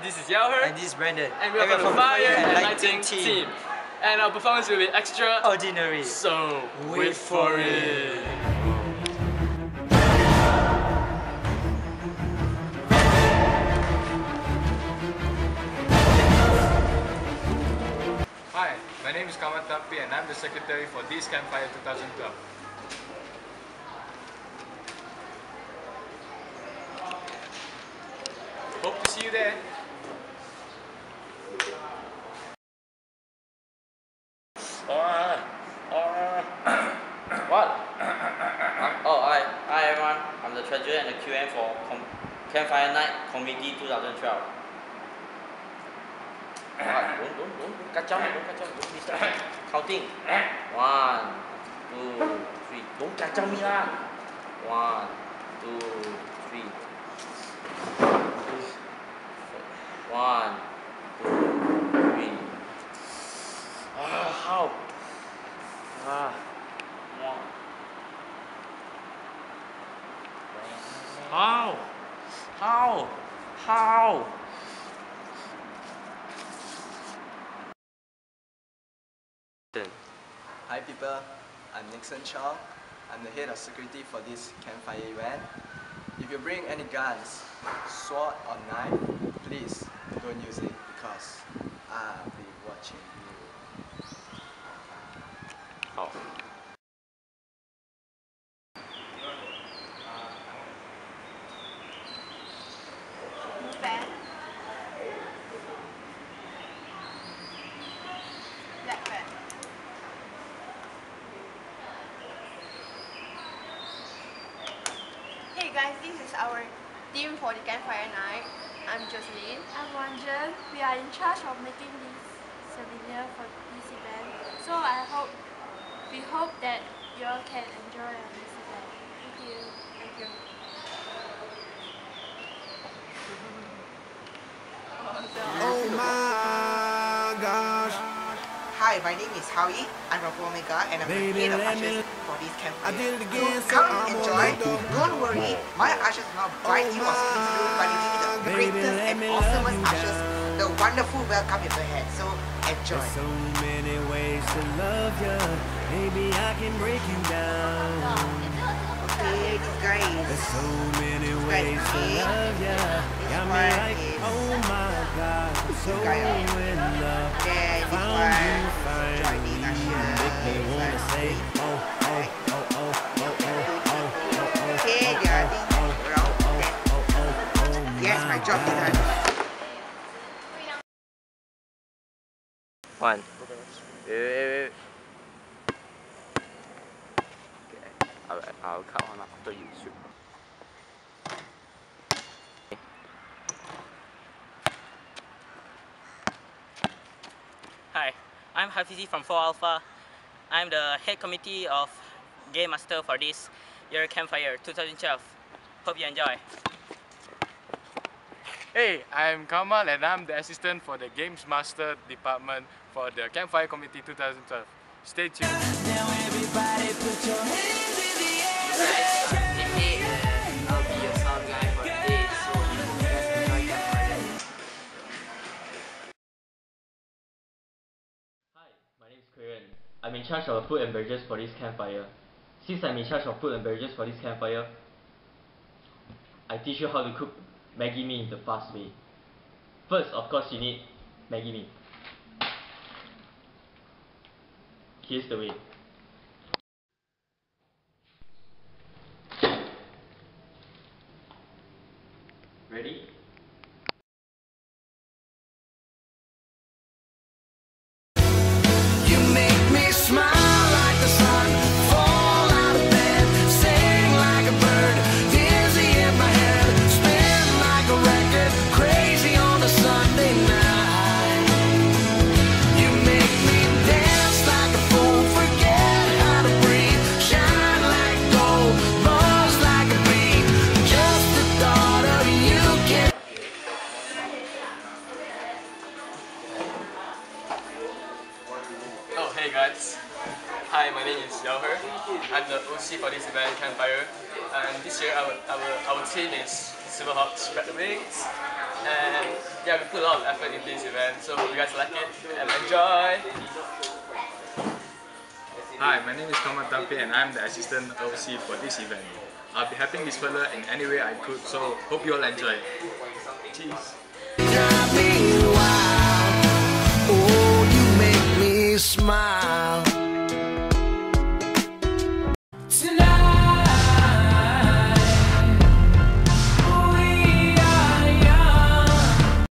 This is Yauher. And this is Brandon. And we are from the Fire and Lighting team. And our performance will be extraordinary. So, wait for it. Hi, my name is Kamat Tapi and I'm the secretary for this Campfire 2012. Hope to see you there. What? Hi everyone. I'm the treasurer and the QM for Campfire Night Committee 2012. Don't kacau, don't disturb. Counting. 1, 2, 3. Don't kacau me lah. 1, 2, 3. 1, 2, 3. How? How? Hi people, I'm Nixon Chong. I'm the head of security for this campfire event. If you bring any guns, sword or knife, please don't use it because I'll be watching you. Hey guys, this is our team for the Campfire Night. I'm Jocelyn. I'm Wanjan. We are in charge of making this souvenir for this event. So we hope that you all can enjoy this event. Thank you. Thank you. Oh my gosh. Hi, my name is Howie. I'm from Omega and I'm the head of ushers for this campfire. Again, So come and enjoy. Don't worry, my ushers will not bite you or squeeze you, but you give me the greatest and awesomest ushers, the wonderful welcome you've ever had. So enjoy. There's so many ways to love you. Maybe I can break you down. Okay, guys. There's so many ways to love you. Got me like, oh my God, I'm so in love. Found you finally. Make me wanna say, Okay, yes, my job is done. One. Wait. Okay, I'll cut one after you shoot. Hi, I'm Hafizi from 4 Alpha. I'm the head committee of Game Master for this year Campfire 2012. Hope you enjoy. Hey, I'm Kamal and I'm the assistant for the Games Master department for the Campfire Committee 2012. Stay tuned. Now everybody put your hands in the I'll be your sound guy for this. So you guys enjoy Campfire. Hi, my name is Kieran. I'm in charge of food and beverages for this campfire. Since I'm in charge of food and beverages for this campfire, I teach you how to cook Maggi mee the fast way. First, of course, you need Maggi mee. Here's the way. Ready? You make me smile like the sun, fall out of bed, sing like a bird, dizzy in my head, spin like a record, crazy on a Sunday night. You make me dance like a fool, forget how to breathe, shine like gold, buzz like a bee, just the thought of you can. Oh, hey guys. Hi, my name is Yauher. I'm the OC for this event, Campfire. And this year our team is Silverhawk Spread the Wings. And yeah, yeah, we put a lot of effort in this event, so hope you guys like it and enjoy. Hi, my name is Kamal Tampi and I'm the assistant OC for this event. I'll be helping this fella in any way I could, so hope you all enjoy. Cheers. Drive me wild. Oh, you make me smile.